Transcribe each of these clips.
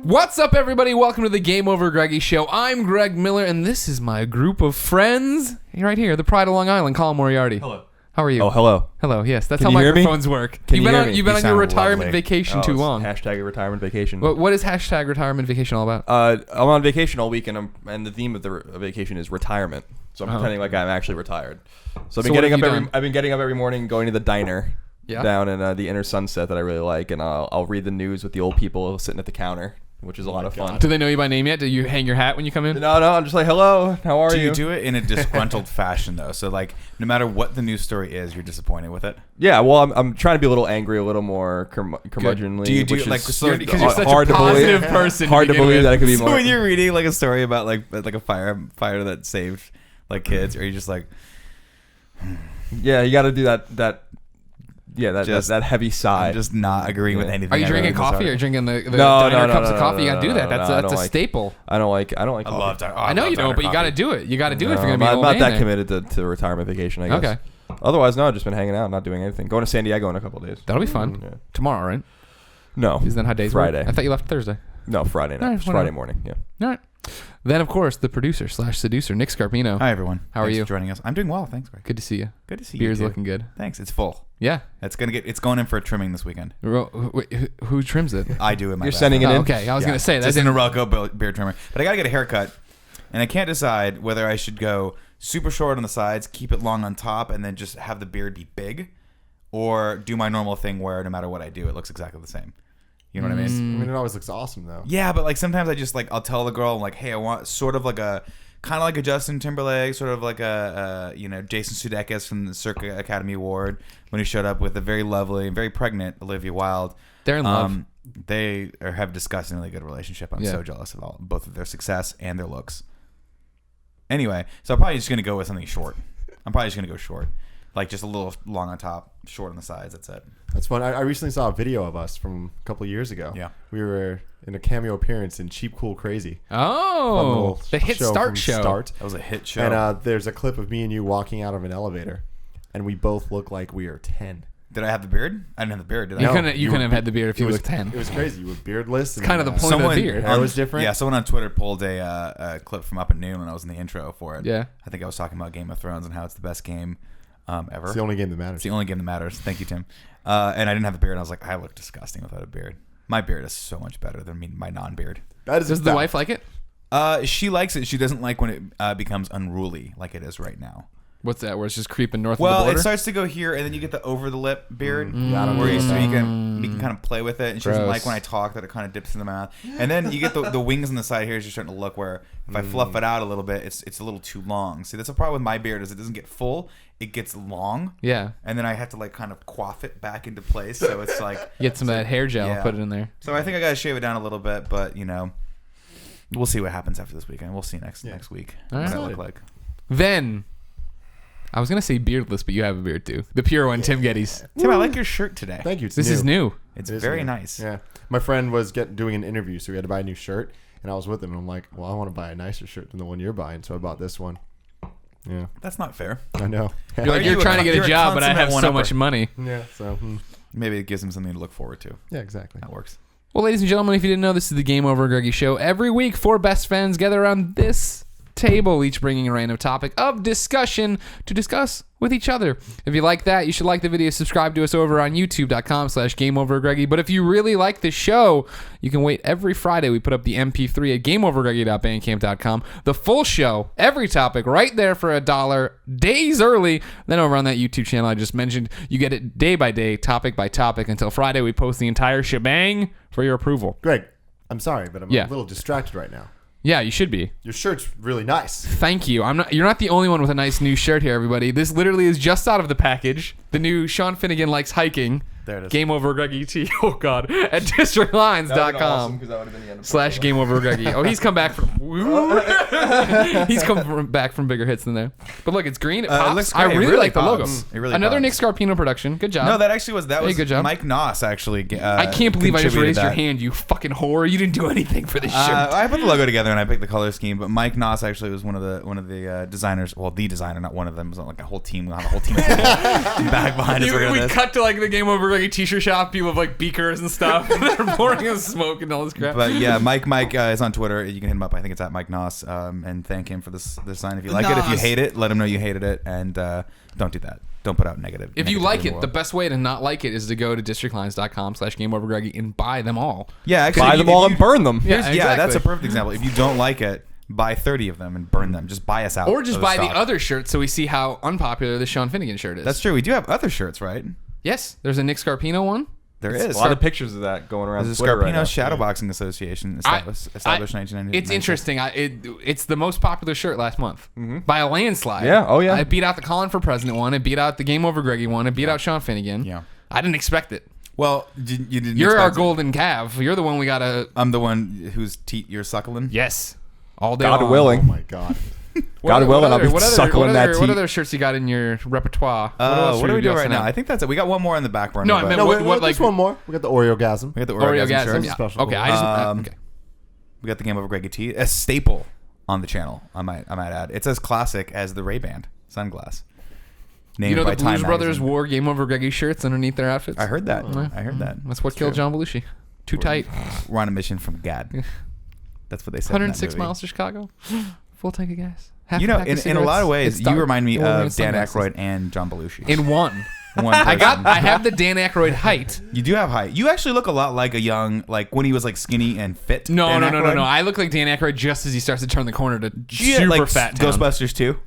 What's up, everybody? Welcome to the GameOverGreggy show. I'm Greg Miller, and this is my group of friends. Right here, the pride of Long Island, Colin Moriarty. Hello. How are you? Oh, hello. Hello, yes. That's Can how you hear me? microphones work. Can you hear me? You've been You on your sound retirement lovely. vacation too long. Hashtag retirement vacation. What is hashtag retirement vacation all about? I'm on vacation all week, and the theme of the vacation is retirement. So I'm pretending like I'm actually retired. So I've been getting up every morning, going to the diner down in the inner Sunset that I really like, and I'll read the news with the old people sitting at the counter, which is a lot of fun. Do they know you by name yet? Do you hang your hat when you come in? No, I'm just like, hello, how are you? Do you do it in a disgruntled fashion, though? So, like, no matter what the news story is, you're disappointed with it? Yeah, well, I'm trying to be a little angry, a little more curmudgeonly. Do you do which like is because you're such hard a positive to believe, person? hard to believe that I could be more. So when you're reading, like, a story about, like a fire that saved, like, kids, or you just like... Yeah, you got to do that heavy sigh. I'm just not agreeing with anything. Are you drinking coffee or drinking the diner cups of coffee? You got to do that. That's a staple. I don't like coffee. I love diner. I know you don't, but you got to do it. You got to do it if you're going to be I'm an not old that man committed to retirement vacation, I guess. Okay. Otherwise, no, I've just been hanging out, not doing anything. Going to San Diego in a couple of days. That'll be fun. Yeah. Tomorrow, right? No. Isn't that how days Friday. work? I thought you left Thursday. No, Friday night. All right, Friday morning, yeah. All right. Then, of course, the producer / seducer, Nick Scarpino. Hi, everyone. How are Thanks you? for joining us. I'm doing well, thanks, Greg. Good to see you. Good to see Beer's you, too. looking good. Thanks. It's full. Yeah. It's going in for a trimming this weekend. Who trims it? I do it. You're sending it in? Okay, I was going to say that's that's in a Rocco beard trimmer, but I gotta get a haircut, and I can't decide whether I should go super short on the sides, keep it long on top, and then just have the beard be big, or do my normal thing where no matter what I do, it looks exactly the same. You know what I mean? I mean, it always looks awesome, though. Yeah, but like sometimes I just like I'll tell the girl, I'm like, hey, I want sort of like a kind of like a Justin Timberlake, sort of like a Jason Sudeikis from the Circa Academy Award when he showed up with a very lovely and very pregnant Olivia Wilde. They're in love. They have a disgustingly good relationship. I'm so jealous of both of their success and their looks. Anyway, so I'm probably just gonna go with something short. Like just a little long on top, short on the sides. That's it. That's fun. I recently saw a video of us from a couple of years ago. Yeah. We were in a cameo appearance in Cheap, Cool, Crazy. Oh, the hit Start show. Start. That was a hit show. And there's a clip of me and you walking out of an elevator, and we both look like we are 10. Did I have the beard? I didn't have the beard, did I? You couldn't have had the beard if you were 10. It was crazy. You were beardless. It's kind of the point of the beard. Hair was different. Yeah, someone on Twitter pulled a clip from Up at Noon when I was in the intro for it. Yeah. I think I was talking about Game of Thrones and how it's the best game ever. It's the only game that matters. It's the only game that matters. Thank you, Tim. And I didn't have the beard. And I was like, I look disgusting without a beard. My beard is so much better than my non-beard. Does the wife like it? She likes it. She doesn't like when it becomes unruly like it is right now. What's that? Where it's just creeping north of the Well, border? it starts to go here, and then you get the over the lip beard, don't where do you that. can kind of play with it. And she doesn't Gross. like when I talk that it kind of dips in the mouth. And then you get the wings on the side here is just starting to look where if I fluff it out a little bit, it's a little too long. See, that's the problem with my beard is it doesn't get full, it gets long. Yeah. And then I have to like kind of coif it back into place, so it's like Get some of that hair gel and put it in there. So I think I gotta shave it down a little bit, but we'll see what happens after this weekend. We'll see next week All what right. I look like. Then, I was going to say beardless, but you have a beard too. The pure one, Tim Gettys. Tim, I like your shirt today. Thank you. It's This new. is new. It's It is very new. nice. Yeah. My friend was doing an interview, so we had to buy a new shirt. And I was with him, and I'm like, well, I want to buy a nicer shirt than the one you're buying, so I bought this one. Yeah. That's not fair. I know. You're like, you're trying to get a job, but I have so much money. Yeah. So, Maybe it gives him something to look forward to. yeah, exactly. That works. Well, ladies and gentlemen, if you didn't know, this is the Game Over Greggy show. Every week, 4 best friends gather around this table, each bringing a random topic of discussion to discuss with each other. If you like that, you should like the video, subscribe to us over on youtube.com/GameOverGreggy. But if you really like the show, you can wait every Friday. We put up the MP3 at GameOverGreggy.bandcamp.com. The full show, every topic, right there for $1, days early. Then over on that YouTube channel I just mentioned, you get it day by day, topic by topic, until Friday we post the entire shebang for your approval. Greg, I'm sorry, but I'm Yeah. a little distracted right now. Yeah, you should be. Your shirt's really nice. Thank you. You're not the only one with a nice new shirt here, everybody. This literally is just out of the package. The new Sean Finnegan Likes Hiking. There it is. Game Over Greggy T. Oh, God. At districtlines.com/GameOverGreggy. Oh, he's come back from... he's come back from bigger hits than there. But look, it's green. It pops. looks I great. It really, really like the logo. pops. It really Another Nick pops. Scarpino production. Good job. No, that actually was good job. Mike Noss actually. I can't believe I just raised your that. hand, you fucking whore. You didn't do anything for this shirt. I put the logo together and I picked the color scheme, but Mike Noss actually was one of the designers. Well, the designer, not one of them. It was like a whole team. We had a whole team of people back behind us. We cut to like the Game Over OverGreggy t-shirt shop. People have like beakers and stuff. They're pouring in smoke and all this crap. But yeah, Mike is on Twitter. You can hit him up. I think it's at Mike Noss, and thank him for this sign. If you like it, if you hate it, let him know you hated it, and don't do that. Don't put out negative. If you like it, the best way to not like it is to go to districtlines.com/GameOverGreggy and buy them all. Yeah, actually, buy them all and burn them. Yeah, exactly. That's a perfect example. If you don't like it, buy 30 of them and burn them. Just buy us out. Or just buy stock. the other shirt so we see how unpopular the Sean Finnegan shirt is. That's true. We do have other shirts, right? Yes, there's a Nick Scarpino one. There is a lot of pictures of that going around. There's a Twitter Scarpino right now. Shadowboxing Association established 1990. It's interesting. It's the most popular shirt last month by a landslide. Yeah. Oh yeah. I beat out the Colin for President one. I beat out the Game Over Greggy one. I beat out Sean Finnegan. Yeah. I didn't expect it. Well, you didn't. You're our expect it. golden calf. You're the one we gotta. I'm the one whose teat you're suckling. Yes. All day God long. willing. Oh my god. God willing, I'll be suckling that What teat. other shirts you got in your repertoire? What do we do right now? now? I think that's it. We got one more on the back burner. No, I but- meant No, what, wait, what, there's like one more. We got the Oreo-gasm. we got the Oreo Oreo gasm. shirt. Yeah. Special Okay, I just okay. We got the Game Over Greggy tee, a staple on the channel. I might add. It's as classic as the Ray-Ban sunglass. Named You know by the Blues Time Brothers magazine. wore Game Over Greggy shirts underneath their outfits? I heard that. Yeah. I heard that. That's what killed John Belushi. Too tight. We're on a mission from God. That's what they said. 106 in that movie. miles to Chicago. Full tank of gas. Half You a know, pack of in a lot of cigarettes. ways, It's you dark. remind me You're wearing of Dan sunglasses. Aykroyd and John Belushi. In one. One I person. have the Dan Aykroyd height. You do have height. You actually look a lot like a young, like when he was like skinny and fit. No. Dan Aykroyd. I look like Dan Aykroyd just as he starts to turn the corner to Yeah, super like fat town. Ghostbusters 2.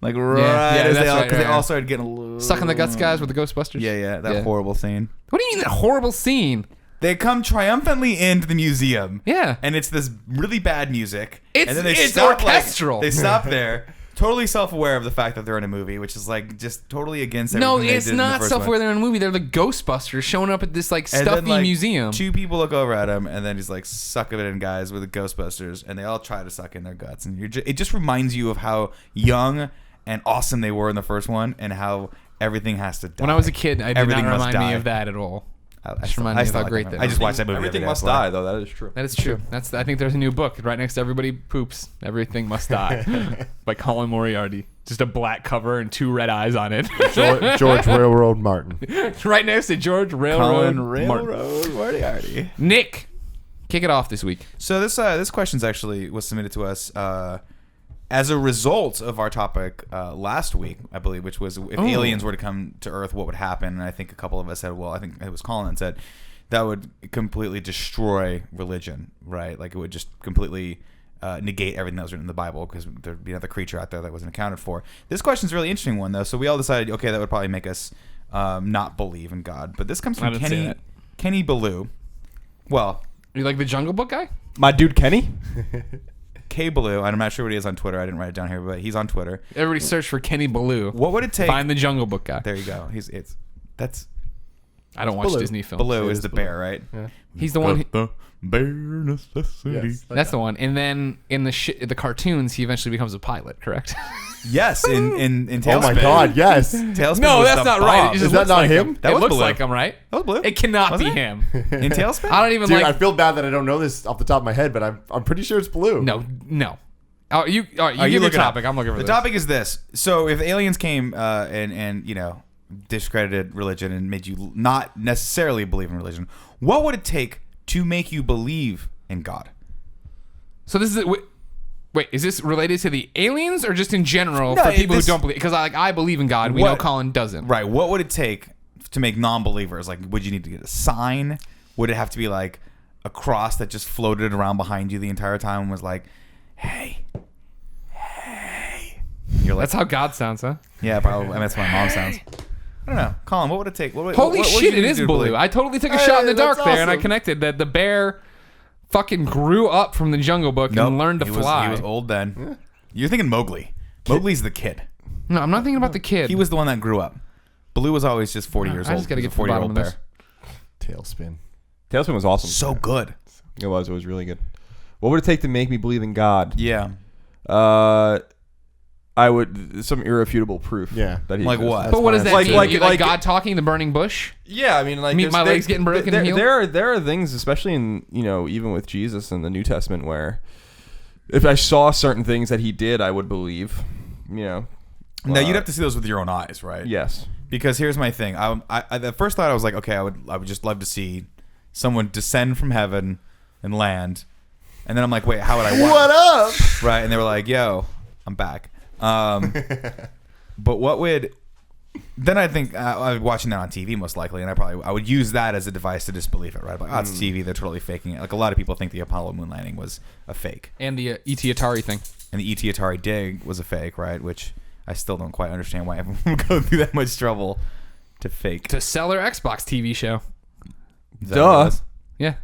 Like right yeah, as that's they all, right, because they right, all right. started getting a little Sucking the guts guys with the Ghostbusters. Yeah, that horrible scene. What do you mean that horrible scene? They come triumphantly into the museum. Yeah. And it's this really bad music. It's- and then they it's stop, orchestral. They stop there, totally self-aware of the fact that they're in a movie, which is like just totally against No, everything it's they did in the not first self-aware. one. They're in a movie. They're the Ghostbusters showing up at this like And stuffy then, like, museum. Two people look over at him, and then he's like, "Suck it in, guys," with the Ghostbusters, and they all try to suck in their guts. And it just reminds you of how young and awesome they were in the first one, and how everything has to die. When I was a kid, I did Everything not must remind me die. of that at all. I Just remind me of how like great that that movie. I just watched that movie. Everything the other must day. die, though. That is true. That is true. I think there's a new book right next to Everybody Poops. Everything Must Die by Colin Moriarty. Just a black cover and two red eyes on it. George Railroad Martin. Right next to George Railroad. Colin Martin. Railroad Moriarty. Nick, kick it off this week. So this question's actually was submitted to us as a result of our topic last week, I believe, which was if aliens were to come to Earth, what would happen? And I think a couple of us said, well, I think it was Colin that said that would completely destroy religion, right? Like it would just completely negate everything that was written in the Bible because there'd be another creature out there that wasn't accounted for. This question's a really interesting one, though. So we all decided, okay, that would probably make us not believe in God. But this comes I from didn't say that. Kenny Ballou. Well, You like the Jungle Book guy? My dude Kenny. K Ballou, and I'm not sure what he is on Twitter. I didn't write it down here, but he's on Twitter. Everybody search for Kenny Ballou. What would it take? Find the Jungle Book guy. There you go. That's I don't watch Baloo. Disney films. Ballou is the bear, right? Yeah. He's the one. The bare necessity. Yes. That's the one. And then in the cartoons, he eventually becomes a pilot. Correct? Yes, in Tailspin. Oh my god, yes. Tailspin No, was that's the not right. bomb. It just Is that looks not like him? That It was looks Baloo. like him, right? That was Blue. It cannot Wasn't be it? him. In Tailspin? I don't even Dude, like. I feel bad that I don't know this off the top of my head, but I'm pretty sure it's blue. No. Oh, you give you your look it up. topic. I'm looking for The this. topic is this. So if aliens came and you know discredited religion and made you not necessarily believe in religion, what would it take to make you believe in God? So this is wait. Is this related to the aliens or just in general No, for people this- who don't believe? Because I believe in God. We What- know Colin doesn't. Right. What would it take to make non-believers? Like, would you need to get a sign? Would it have to be like a cross that just floated around behind you the entire time and was like, hey. You're like, That's how God sounds, huh? yeah, probably. I mean, that's how my mom sounds. I don't know. Colin, what would it take? Holy what shit! you It need is to Baloo. believe? I totally took a Hey, shot in the that's dark there, and I awesome. connected that the bear fucking grew up from the Jungle Book Nope, and learned to he fly. he was old then. You're thinking Mowgli. Mowgli's the kid. No, I'm not thinking about the kid. He was the one that grew up. Baloo was always just 40 years I old. just gotta He get was to a the 40-year-old bottom of bear. Tailspin. Tailspin was awesome. So good. It was really good. What would it take to make me believe in God? Yeah. I would some irrefutable proof. Yeah. That he Like exists. what? But what does that Like- mean? like- You like like- God talking the burning bush? Yeah, I mean, like Mean there's- my legs getting broken and healed? There are things, especially in even with Jesus in the New Testament, where if I saw certain things that he did, I would believe. Now you'd have to see those with your own eyes, right? Yes. Because here's my thing. I the first thought I was like, okay, I would just love to see someone descend from heaven and land. And then I'm like, wait, how would I? What up? Right? And they were like, yo, I'm back. But what would? Then I think I was watching that on TV most likely, and I would use that as a device to disbelieve it. Right? Like, oh, it's TV. They're totally faking it. Like a lot of people think the Apollo moon landing was a fake, And the ET Atari thing. and the ET Atari dig was a fake, right? Which I still don't quite understand why everyone would go through that much trouble to fake. To sell their Xbox TV show. Is that what it Duh. was? Yeah.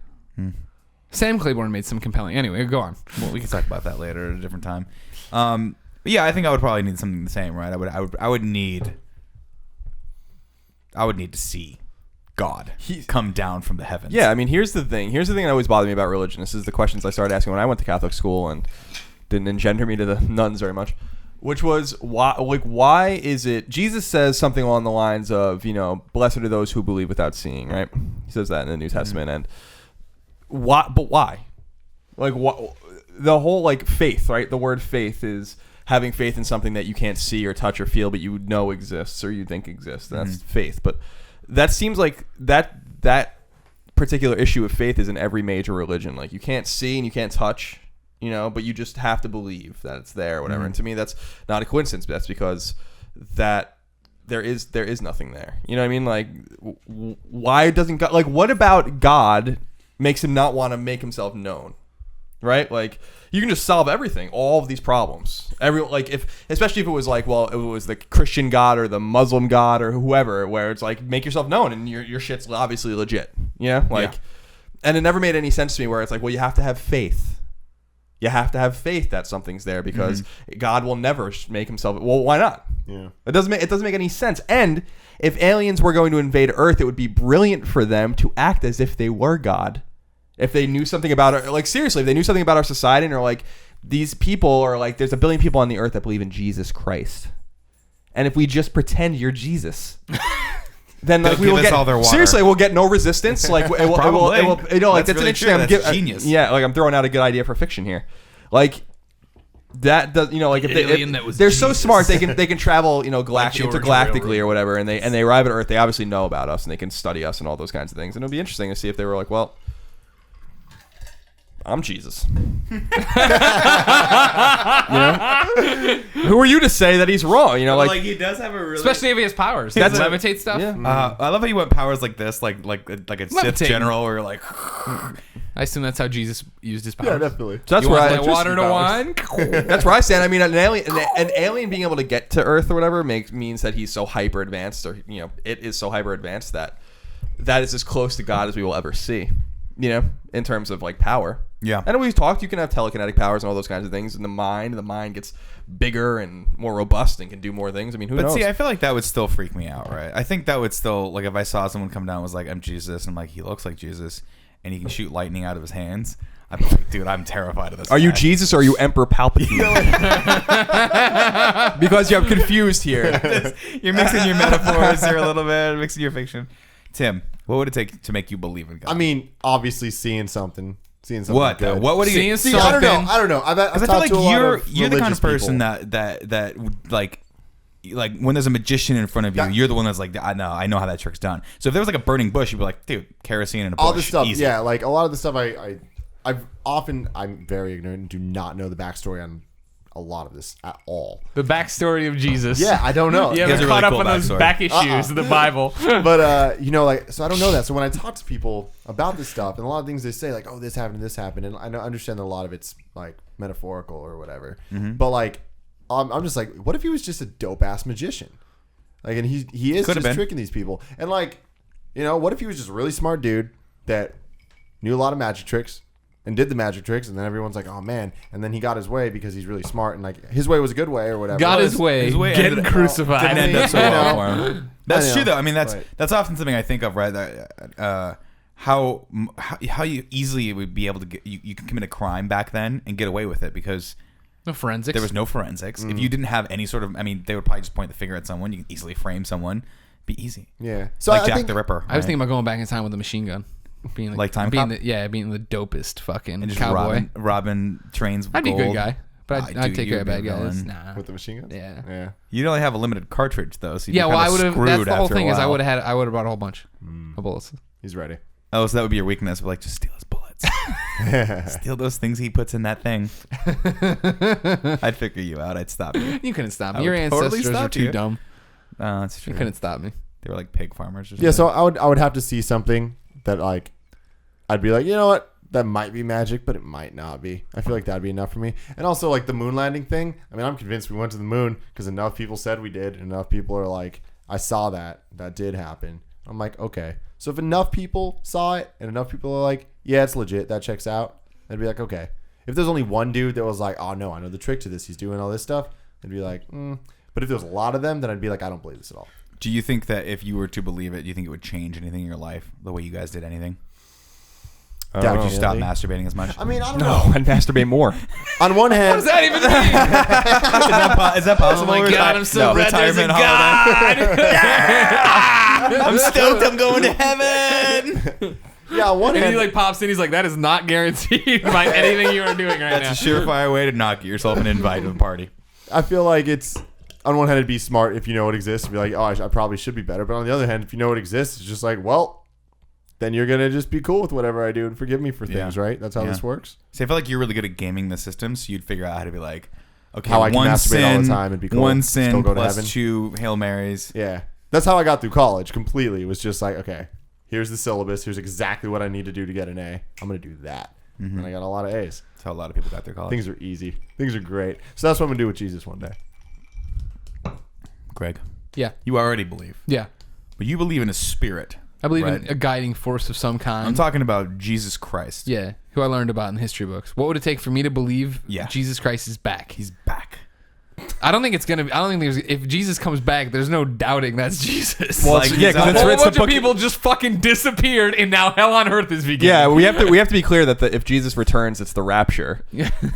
Sam Claiborne made some compelling. Anyway, go on. Well, we can talk about that later at a different time. Yeah, I think I would probably need something the same, right? I would need to see God come down from the heavens. Yeah, I mean, here's the thing. Here's the thing that always bothered me about religion. This is the questions I started asking when I went to Catholic school and didn't engender me to the nuns very much. Which was why is it Jesus says something along the lines of, blessed are those who believe without seeing, right? He says that in the New Testament, and why? But why? Like what? The whole faith, right? The word faith is having faith in something that you can't see or touch or feel, but you know exists or you think exists. That's faith. But that seems like that particular issue of faith is in every major religion. Like you can't see and you can't touch. But you just have to believe that it's there or whatever. And to me, that's not a coincidence. But that's because that there is nothing there. You know what I mean? Like, why doesn't God? Like, what about God makes him not want to make himself known? Right? Like, you can just solve everything, all of these problems. Especially if it was it was the Christian God or the Muslim God or whoever, where it's like, make yourself known and your shit's obviously legit. And it never made any sense to me where it's like, well, you have to have faith. You have to have faith that something's there because God will never make himself. Well, why not? Yeah, it doesn't make any sense. And if aliens were going to invade Earth, it would be brilliant for them to act as if they were God. If they knew something about it, seriously, if they knew something about our society and are like, these people are like, there's 1 billion people on the earth that believe in Jesus Christ, and if we just pretend you're Jesus. Then we will get all their water. Seriously, we'll get no resistance. Like it will, that's really an interesting. That's genius. Yeah, I'm throwing out a good idea for fiction here. That does, if they're so smart, they can travel, intergalactically or whatever, and they arrive at Earth. They obviously know about us and they can study us and all those kinds of things. And it'll be interesting to see if they were like, well, I'm Jesus. Who are you to say that he's wrong? He does have a really, especially if he has powers. That's levitate stuff. Yeah. I love how you went powers like this, like a Sith general, or like. I assume that's how Jesus used his powers. Yeah, definitely. So that's where water to wine. That's where I stand. I mean, an alien being able to get to Earth or whatever means that he's so hyper advanced, or it is so hyper advanced that is as close to God as we will ever see. In terms of power. Yeah. And we've talked, you can have telekinetic powers and all those kinds of things. And the mind gets bigger and more robust and can do more things. I mean, who knows? But see, I feel like that would still freak me out, right? I think that would still, if I saw someone come down and was like, I'm Jesus, and I'm like, he looks like Jesus, and he can shoot lightning out of his hands. I'd be like, dude, I'm terrified of this Are guy. you Jesus or are you Emperor Palpatine? Because I'm confused here. You're mixing your metaphors here a little bit, mixing your fiction. Tim, what would it take to make you believe in God? I mean, obviously seeing something. What? Good. What would he see? I don't know. I've I feel like you're the kind of person people. that like when there's a magician in front of you, you're the one that's like, I know how that trick's done. So if there was a burning bush, you'd be like, dude, kerosene and a bush. All this stuff, easy. yeah. A lot of the stuff I'm very ignorant and do not know the backstory on a lot of this at all. The backstory of Jesus. Yeah, I don't know. You haven't caught up on those back issues of the Bible. But so I don't know that. So when I talk to people about this stuff, and a lot of things they say, like, oh, this happened, and I understand that a lot of it's metaphorical or whatever. Mm-hmm. But I'm just like, what if he was just a dope ass magician? And he is just tricking these people. And what if he was just a really smart dude that knew a lot of magic tricks and did the magic tricks, and then everyone's like, oh man, and then he got his way because he's really smart, and his way was a good way or whatever. Got his way getting crucified. Didn't end up so well for him. That's true though. I mean, that's often something I think of, right? That how you easily would be able to get you can commit a crime back then and get away with it because no forensics. There was no forensics. If you didn't have any sort of, they would probably just point the finger at someone. You can easily frame someone. Be easy. Yeah. So like Jack the Ripper. Right? I was thinking about going back in time with a machine gun. Being Time Cop? being the dopest fucking and just cowboy. robbing trains with I'd be gold. a good guy. But I'd take care of bad guys. Nah. With the machine guns? Yeah. You'd only have a limited cartridge though. So Yeah, well, I would have. That's the whole thing. Is I would have brought a whole bunch of bullets. He's ready. Oh, so that would be your weakness, but like just steal his bullets. Steal those things he puts in that thing. I'd figure you out. I'd stop you. You couldn't stop me. Your ancestors are too dumb. That's true. You couldn't stop me. They were like pig farmers. Or something. Yeah, so I would have to see something that like I'd be like, you know what? That might be magic, but it might not be. I feel like that'd be enough for me. And also like the moon landing thing. I mean, I'm convinced we went to the moon because enough people said we did. And enough people are like, I saw that. That did happen. I'm like, okay. So if enough people saw it and enough people are like, yeah, it's legit. That checks out. I'd be like, okay. If there's only one dude that was like, oh no, I know the trick to this. He's doing all this stuff. I'd be like, But if there was a lot of them, then I'd be like, I don't believe this at all. Do you think that if you were to believe it, do you think it would change anything in your life? The way you guys did anything? Would you stop masturbating as much? I mean, I don't No, know. I'd masturbate more. On one hand, What does that even mean? Is that possible? Oh my God, I'm so glad there's a retirement God. I'm stoked. I'm going to heaven. yeah, on one And he hand, like pops in. He's like, that is not guaranteed by anything you are doing right now. That's a surefire way to knock yourself an invite to the party. I feel like it's on one hand it'd be smart if you know it exists. Be like, oh, I probably should be better. But on the other hand, if you know it exists, it's just like, well, then you're gonna just be cool with whatever I do and forgive me for things, right? That's how this works. See, I feel like you're really good at gaming the system, so you'd figure out how to be like, okay, How I can one masturbate sin, all the time and be cool. one Still sin go to plus heaven. 2 Hail Marys. Yeah, that's how I got through college completely. It was just like, okay, here's the syllabus. Here's exactly what I need to do to get an A. I'm gonna do that, and I got a lot of A's. That's how a lot of people got their college. Things are easy. Things are great. So that's what I'm gonna do with Jesus one day. Greg, Yeah. you already believe, Yeah. but you believe in a spirit. I believe Right. in a guiding force of some kind. I'm talking about Jesus Christ. Yeah. Who I learned about in history books. What would it take for me to believe Jesus Christ is back? He's back. I don't think it's gonna be. I don't think there's. If Jesus comes back, there's no doubting that's Jesus. Well, Like, yeah, he's because out it's, a whole it's the bunch of book. people just fucking disappeared, and now hell on earth is beginning. Yeah, we have to be clear that if Jesus returns, it's the rapture,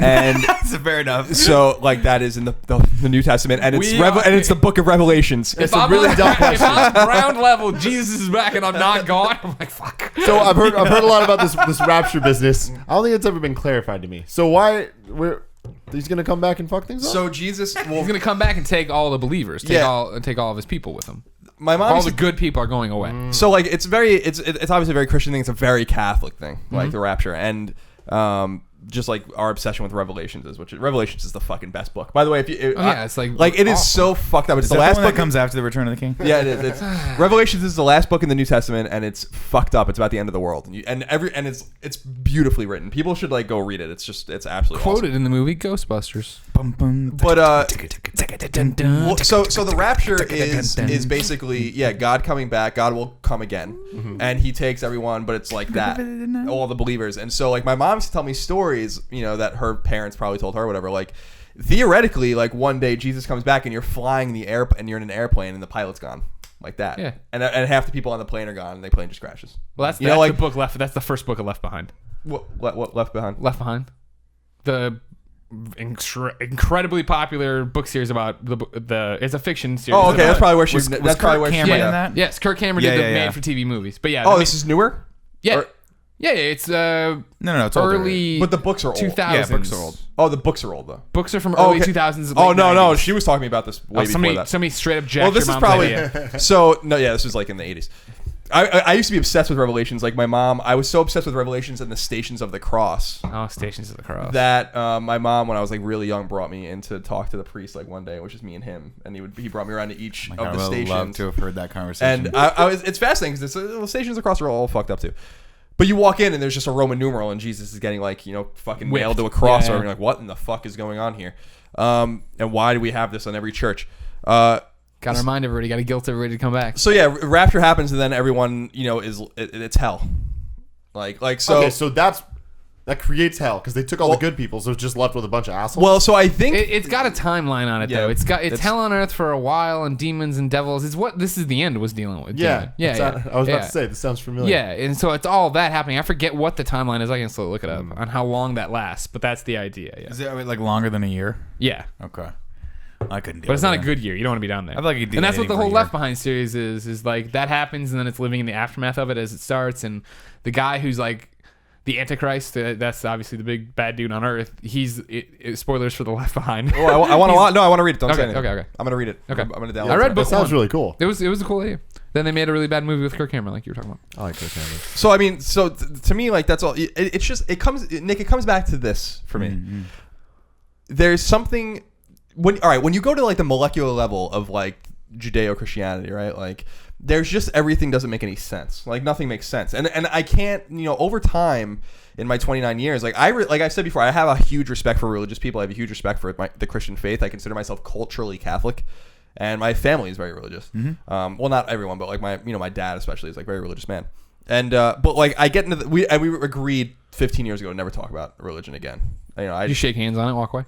and That's fair enough. so like that is in the New Testament, and it's We are- and it's the book of Revelations. If I'm really dumb if I'm ground level, Jesus is back, and I'm not gone. I'm like, fuck. So I've heard a lot about this rapture business. I don't think it's ever been clarified to me. So why he's gonna come back and fuck things up? So Jesus, He's gonna come back and take all the believers, take all of his people with him. my mom. All used the to- good people are going away. So like it's obviously a very Christian thing. It's a very Catholic thing, like the rapture, and just like our obsession with Revelations Revelations is the fucking best book. By the way, if you it's like it is awesome. so fucked up. It's Is the that last the one book that comes after the Return of the King? Yeah, it is. It's Revelations is the last book in the New Testament, and it's fucked up. It's about the end of the world, and it's beautifully written. People should like go read it. It's absolutely quoted in the movie Ghostbusters. awesome. But so the rapture is basically God coming back. God will come again, and He takes everyone, but it's like that, all the believers. And so like my mom used to tell me stories, that her parents probably told her, whatever. Like theoretically, like one day Jesus comes back and you're flying and you're in an airplane and the pilot's gone, like that. Yeah. And half the people on the plane are gone and the plane just crashes. Well, that's like the book Left. That's the first book of Left Behind. what Left Behind? Left Behind, the incredibly popular book series about the. It's a fiction series. Oh, okay. That's probably where she. Was That's probably where Cameron she. in that? Yes, Kirk Cameron did the made-for-TV movies. But yeah. Oh, this is newer. Yeah. Or- Yeah, it's No, it's older. early. But the books are old. 2000s. Yeah, books are old. Oh, the books are old though. Books are from Oh, early okay. 2000s. Oh late no, 90s. she was talking about this way before that. Somebody straight up jacked Well, this your is mom's probably idea. so. No, yeah, this was like in the 80s. I used to be obsessed with Revelations. Like my mom, I was so obsessed with Revelations and the Stations of the Cross Oh, Stations of the Cross. that my mom, when I was like really young, brought me in to talk to the priest like one day, which is me and him, and he brought me around to each of I the would love stations. to have heard that conversation. And it's fascinating because the Stations of the Cross are all fucked up too. But you walk in and there's just a Roman numeral and Jesus is getting like, fucking Whipped. nailed to a cross, Yeah. or you're like, what in the fuck is going on here? And why do we have this on every church? Got to remind everybody, got to guilt everybody to come back. So yeah, rapture happens and then everyone, it's hell. Like so. Okay, so that creates hell because they took all the good people, so it's just left with a bunch of assholes. Well, so I think It's got a timeline on it Yeah, though. It's it's- hell on earth for a while and demons and devils. It's what this is the end was dealing with. yeah, Yeah. I was about to say this sounds familiar. Yeah, and so it's all that happening. I forget what the timeline is. I can slowly look it up on how long that lasts, but that's the idea. Yeah. Is it like longer than a year? Yeah. Okay. I couldn't do it. But it's not a then. good year. You don't want to be down there. I feel like you do and that's what anything the for a whole year. Left Behind series is like that happens, and then it's living in the aftermath of it as it starts. And the guy who's like the Antichrist, that's obviously the big bad dude on Earth. Spoilers for the Left Behind. Oh, I want to read it. Don't say anything. Okay. I'm gonna read it. Okay. I'm gonna download. I read book That sounds one. really cool. It was a cool idea. Then they made a really bad movie with Kirk Cameron, like you were talking about. I like Kirk Cameron. So I mean, to me, like that's all. It's just it comes back to this for me. Mm-hmm. There's something when you go to like the molecular level of like Judeo-Christianity, right? Like there's just everything doesn't make any sense. Like nothing makes sense. And I can't, over time in my 29 years, like like I said before, I have a huge respect for religious people. I have a huge respect for the Christian faith. I consider myself culturally Catholic, and my family is very religious. Mm-hmm. Well, not everyone, but like my dad especially is like a very religious man. And but like I get into we agreed 15 years ago to never talk about religion again. You shake hands on it, walk away.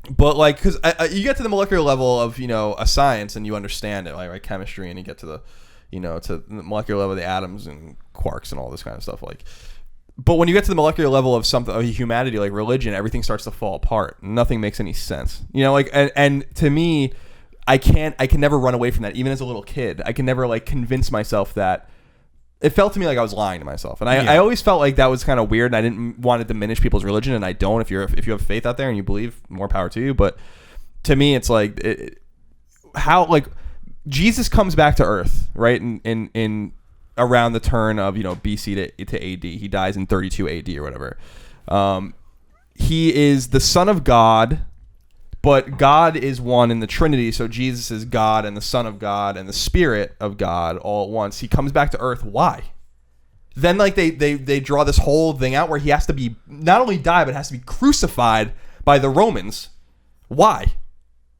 But like, because you get to the molecular level of a science and you understand it, like chemistry, and you get to the to the molecular level of the atoms and quarks and all this kind of stuff. Like, but when you get to the molecular level of something of humanity, like religion, everything starts to fall apart. Nothing makes any sense. Like and to me, I can never run away from that. Even as a little kid, I can never like convince myself that. It felt to me like I was lying to myself, and I always felt like that was kind of weird, and I didn't want to diminish people's religion, and I don't. If you have faith out there and you believe, more power to you. But to me, it's like how like Jesus comes back to Earth, right? In around the turn of BC to AD. He dies in 32 AD or whatever. He is the Son of God. But God is one in the Trinity, so Jesus is God and the Son of God and the Spirit of God all at once. He comes back to Earth. Why? Then like they draw this whole thing out where he has to be not only die, but has to be crucified by the Romans. Why?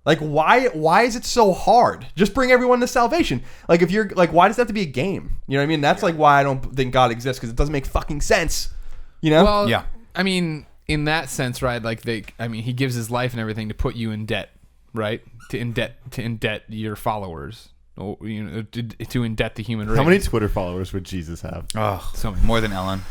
Like why is it so hard? Just bring everyone to salvation. Like if you're like, why does that have to be a game? You know what I mean? That's like why I don't think God exists, because it doesn't make fucking sense. Well, yeah. I mean, in that sense, right? Like he gives his life and everything to put you in debt, right? To indebt your followers, to indebt the human race. How many Twitter followers would Jesus have? Oh, so many. More than Ellen.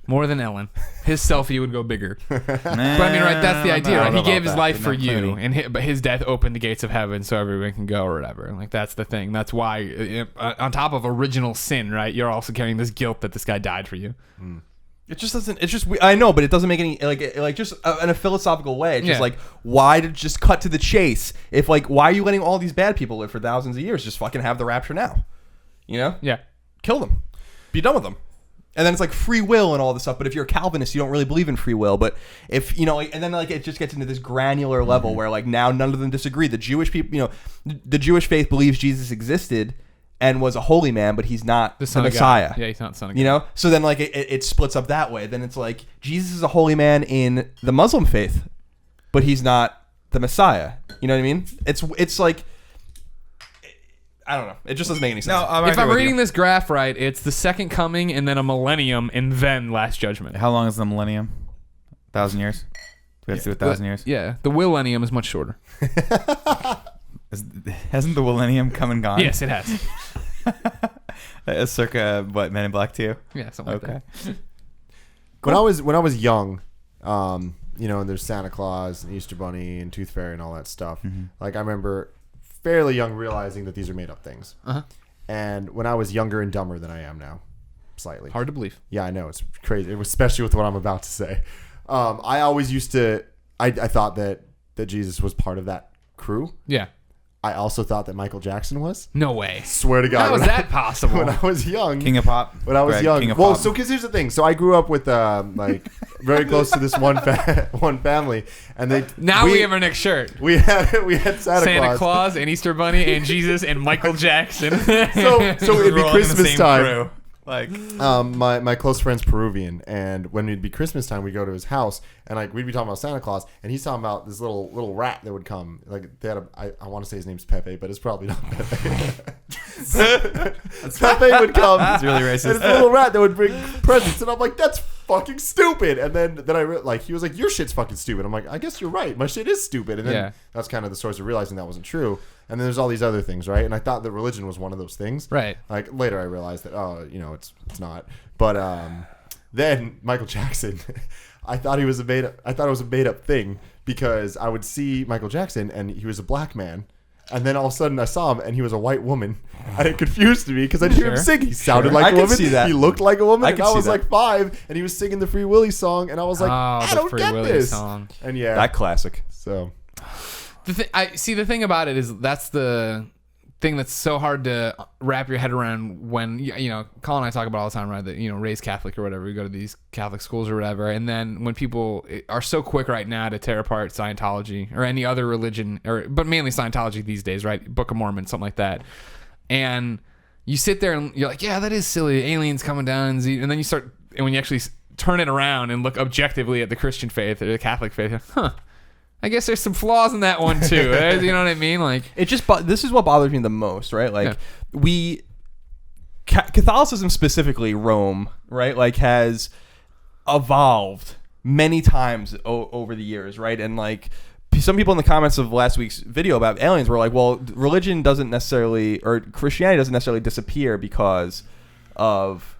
More than Ellen. His selfie would go bigger. But I mean, right? That's the idea, right? He gave his life for you, but his death opened the gates of heaven so everyone can go or whatever. Like that's the thing. That's why, on top of original sin, right? You're also carrying this guilt that this guy died for you. Mm. It just doesn't. It's just. I know, but it doesn't make any like just in a philosophical way. It's just like, why to just cut to the chase? If like, why are you letting all these bad people live for thousands of years? Just fucking have the rapture now. Yeah. Kill them. Be done with them. And then it's like free will and all this stuff. But if you're a Calvinist, you don't really believe in free will. But if and then like it just gets into this granular level where like now none of them disagree. The Jewish people, the Jewish faith believes Jesus existed and was a holy man, but he's not the Messiah. Yeah, he's not the Son of God. So then like it splits up that way. Then it's like Jesus is a holy man in the Muslim faith, but he's not the Messiah. You know what I mean? It's like, I don't know. It just doesn't make any sense. No, if I'm reading this graph right, it's the second coming and then a millennium and then last judgment. How long is the millennium? 1,000 years? We have to do 1,000 years? Yeah. The millennium is much shorter. Hasn't the millennium come and gone? Yes, it has. Circa what, Men in Black 2? Yeah, something like that. Cool. When I was young, and there's Santa Claus and Easter Bunny and Tooth Fairy and all that stuff. Mm-hmm. Like I remember fairly young realizing that these are made up things. Uh-huh. And when I was younger and dumber than I am now, slightly. Hard to believe. Yeah, I know, it's crazy, especially with what I'm about to say. I always used to. I thought that Jesus was part of that crew. Yeah. I also thought that Michael Jackson was. No way. Swear to God. How is that possible? When I was young. King of Pop. When I was young. Well, so because here's the thing. So I grew up with like very close to this one family, and we have our next shirt. We had Santa Claus and Easter Bunny and Jesus and Michael Jackson. so it'd be Christmas time. Crew. Like my close friend's Peruvian, and when it'd be Christmas time, we'd go to his house, and like we'd be talking about Santa Claus, and he's talking about this little rat that would come. Like they had I want to say his name's Pepe, but it's probably not Pepe. Pepe would come. It's really racist. And it's a little rat that would bring presents, and I'm like, that's fucking stupid. And then he was like, your shit's fucking stupid. I'm like, I guess you're right. My shit is stupid. And then that's kind of the source of realizing that wasn't true. And then there's all these other things, right? And I thought that religion was one of those things. Right. Like later I realized that it's not. But then Michael Jackson, I thought it was a made up thing because I would see Michael Jackson and he was a black man. And then all of a sudden I saw him, and he was a white woman. And it confused me because I didn't hear him sing. He sounded like a woman. See that. He looked like a woman. I and I was see that. like 5, and he was singing the Free Willy song, and I was like, I don't Free get Willy this. song. And yeah, That classic. so The thing about it is that's the thing that's so hard to wrap your head around when, Colin and I talk about all the time, right? That, raised Catholic or whatever, we go to these Catholic schools or whatever. And then when people are so quick right now to tear apart Scientology or any other religion, but mainly Scientology these days, right? Book of Mormon, something like that. And you sit there and you're like, yeah, that is silly. Aliens coming down. And then you start, and when you actually turn it around and look objectively at the Christian faith or the Catholic faith, you're like, I guess there's some flaws in that one too. You know what I mean? Like, it just this is what bothers me the most, right? Like Catholicism, specifically Rome, right? Like, has evolved many times over the years, right? And like some people in the comments of last week's video about aliens were like, well, religion doesn't necessarily, or Christianity doesn't necessarily disappear because of,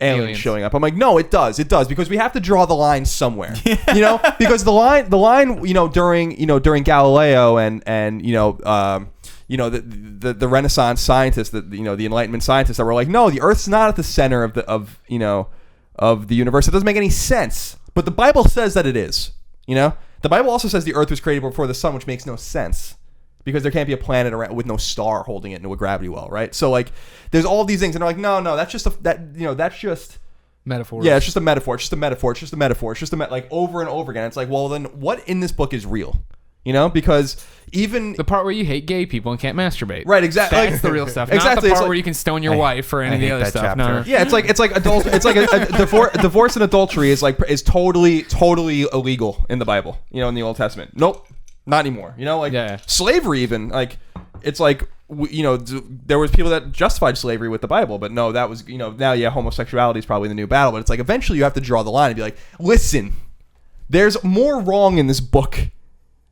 aliens showing up. I'm like, no, it does, because we have to draw the line somewhere, because the line, during Galileo and the Renaissance scientists, the Enlightenment scientists that were like, no, the Earth's not at the center of the universe. It doesn't make any sense, but the Bible says that it is. The Bible also says the Earth was created before the sun, which makes no sense. Because there can't be a planet around with no star holding it into a gravity well, right? So like, there's all these things, and they're like, no, that's just that's just metaphor. Yeah, it's just a metaphor. It's just a metaphor. It's just a metaphor. It's just like over and over again. It's like, well, then what in this book is real? Because even the part where you hate gay people and can't masturbate, right? Exactly. That's the real stuff. Exactly. Not the part where you can stone your wife or any of the other stuff. No. Yeah, it's like adult. It's like a divorce and adultery is totally illegal in the Bible. In the Old Testament. Nope. Not anymore. Slavery even, like, it's like, there was people that justified slavery with the Bible, but no, that was, now, homosexuality is probably the new battle, but it's like, eventually you have to draw the line and be like, listen, there's more wrong in this book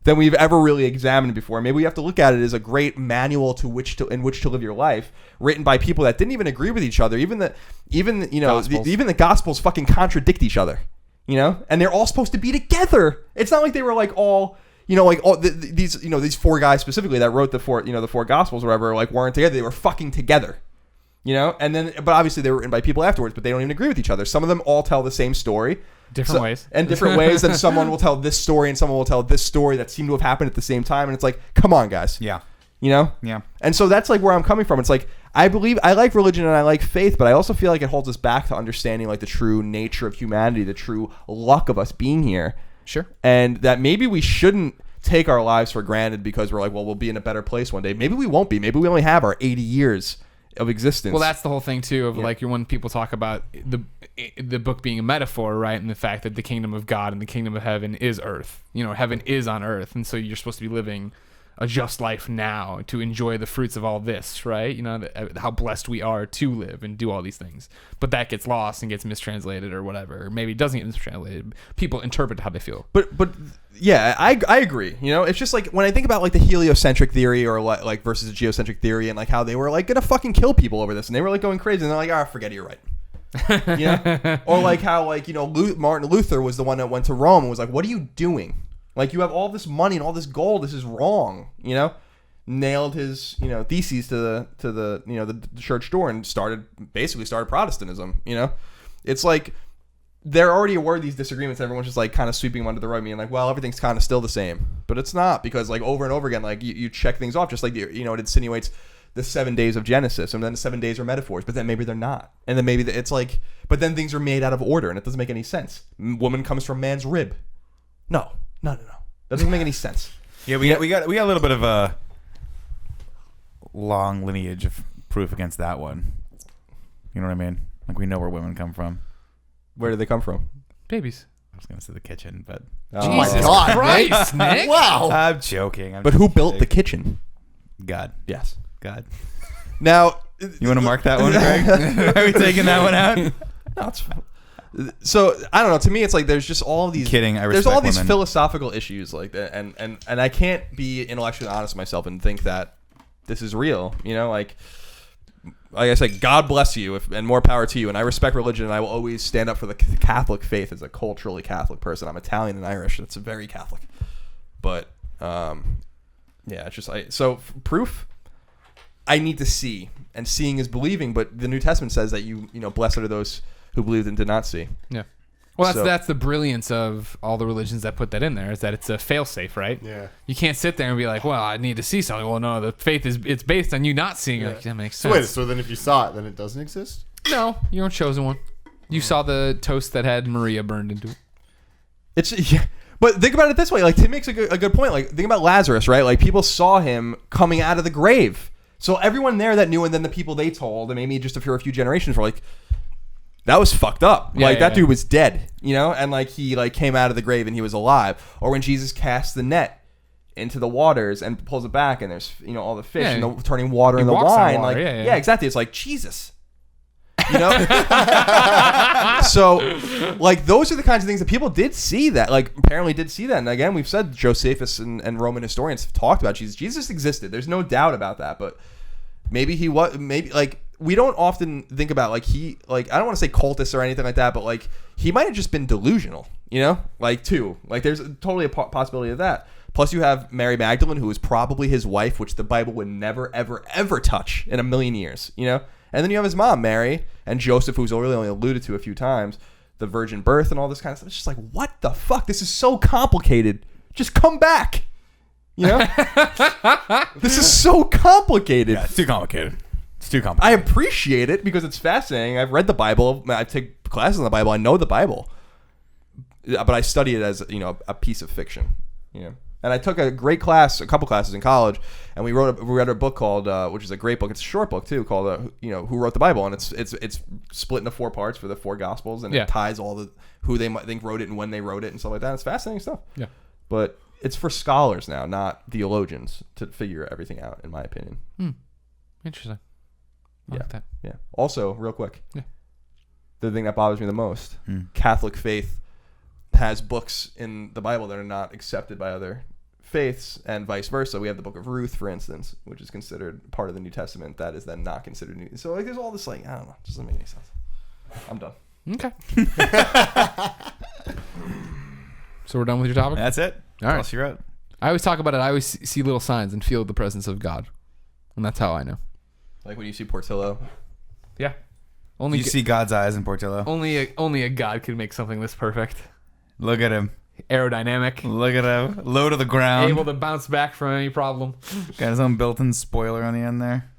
than we've ever really examined before. Maybe we have to look at it as a great manual in which to live your life, written by people that didn't even agree with each other. Even the Gospels fucking contradict each other, and they're all supposed to be together. It's not like they were like all... these 4 guys specifically that wrote the 4 Gospels or whatever, like, weren't together. They were fucking together, and then, but obviously they were written by people afterwards, but they don't even agree with each other. Some of them all tell the same story. Different ways. And different ways. And someone will tell this story and someone will tell this story that seemed to have happened at the same time. And it's like, come on, guys. Yeah. Yeah. And so that's like where I'm coming from. It's like, I like religion and I like faith, but I also feel like it holds us back to understanding like the true nature of humanity, the true luck of us being here. Sure. And that maybe we shouldn't take our lives for granted because we're like, well, we'll be in a better place one day. Maybe we won't be. Maybe we only have our 80 years of existence. Well, that's the whole thing too of like when people talk about the book being a metaphor, right? And the fact that the kingdom of God and the kingdom of heaven is earth. Heaven is on earth, and so you're supposed to be living a just life now to enjoy the fruits of all this, right? How blessed we are to live and do all these things. But that gets lost and gets mistranslated or whatever. Or maybe it doesn't get mistranslated. People interpret how they feel. But yeah, I agree. It's just like when I think about like the heliocentric theory or like versus the geocentric theory and like how they were like gonna fucking kill people over this and they were like going crazy and they're like, forget it, you're right. Or like how like Martin Luther was the one that went to Rome and was like, what are you doing? Like, you have all this money and all this gold. This is wrong. Nailed his theses to the church door and started Protestantism. It's like there already were these disagreements. Everyone's just like kind of sweeping them under the rug, being like, well, everything's kind of still the same, but it's not, because like over and over again, like you check things off, just like it insinuates the 7 days of Genesis, and then the 7 days are metaphors, but then maybe they're not, and then maybe it's like, but then things are made out of order, and it doesn't make any sense. Woman comes from man's rib. No. That doesn't make any sense. Yeah, we got a little bit of a long lineage of proof against that one. You know what I mean? Like, we know where women come from. Where do they come from? Babies. I was gonna say the kitchen, but oh my God, Christ, Nick! Wow. I'm joking. But who built the kitchen? God. Yes, God. Now, you want to mark that one, Greg? Are we taking that one out? No, it's fine. So I don't know. To me, it's like there's just all of these. Kidding. I respect there's all these women. philosophical issues like that, and I can't be intellectually honest with myself and think that this is real. Like I said, God bless you, and more power to you. And I respect religion, and I will always stand up for the Catholic faith as a culturally Catholic person. I'm Italian and Irish. That's very Catholic. But Yeah, it's just proof. I need to see, and seeing is believing. But the New Testament says that you know, blessed are those who believed and did not see. Yeah. Well, that's the brilliance of all the religions that put that in there, is that it's a fail-safe, right? Yeah. You can't sit there and be like, well, I need to see something. Well, no, the faith it's based on you not seeing. Like, that makes sense. So wait, so then if you saw it, then it doesn't exist? No, you're a chosen one. You saw the toast that had Maria burned into it. It's yeah. But think about it this way. Like, Tim makes a good point. Like, think about Lazarus, right? Like, people saw him coming out of the grave. So everyone there that knew, and then the people they told, and maybe just for a few generations were like, that was fucked up. Yeah, that dude was dead, you know? And like, he like came out of the grave and he was alive. Or when Jesus casts the net into the waters and pulls it back, and there's, you know, all the fish and turning water into wine. Water, like, exactly. It's like, Jesus. You know? So, like, those are the kinds of things that people did see that, like, apparently did see that. And again, we've said Josephus and Roman historians have talked about Jesus. Jesus existed. There's no doubt about that. But maybe he was, like, we don't often think about, like, I don't want to say cultist or anything like that, but, like, he might have just been delusional, you know? Like, too. Like, there's totally a possibility of that. Plus, you have Mary Magdalene, who is probably his wife, which the Bible would never, ever, ever touch in a million years, you know? And then you have his mom, Mary, and Joseph, who's really only alluded to a few times, the virgin birth and all this kind of stuff. It's just like, what the fuck? This is so complicated. Just come back. You know? This is so complicated. Yeah, it's too complicated. It's too complicated. I appreciate it because it's fascinating. I've read the Bible. I take classes in the Bible. I know the Bible. But I study it as, you know, a piece of fiction. You know? And I took a couple classes in college, and we read a book called, which is a great book. It's a short book too, called, you know, Who Wrote the Bible, and it's split into 4 parts for the 4 Gospels, and it ties all the who they might think wrote it and when they wrote it and stuff like that. It's fascinating stuff. Yeah, but it's for scholars now, not theologians, to figure everything out, in my opinion. Interesting. I like that. Yeah. Also, real quick, the thing that bothers me the most: Catholic faith has books in the Bible that are not accepted by other faiths, and vice versa. We have the Book of Ruth, for instance, which is considered part of the New Testament, that is then not considered new. So like, there's all this, like, I don't know, it doesn't make any sense. I'm done. Okay. So we're done with your topic? That's it. All right. What else you wrote? I always talk about it. I always see little signs and feel the presence of God, and that's how I know. Like when you see Portillo. Yeah. Only you see God's eyes in Portillo. Only a God could make something this perfect. Look at him. Aerodynamic. Look at him. Low to the ground. Able to bounce back from any problem. Got his own built-in spoiler on the end there.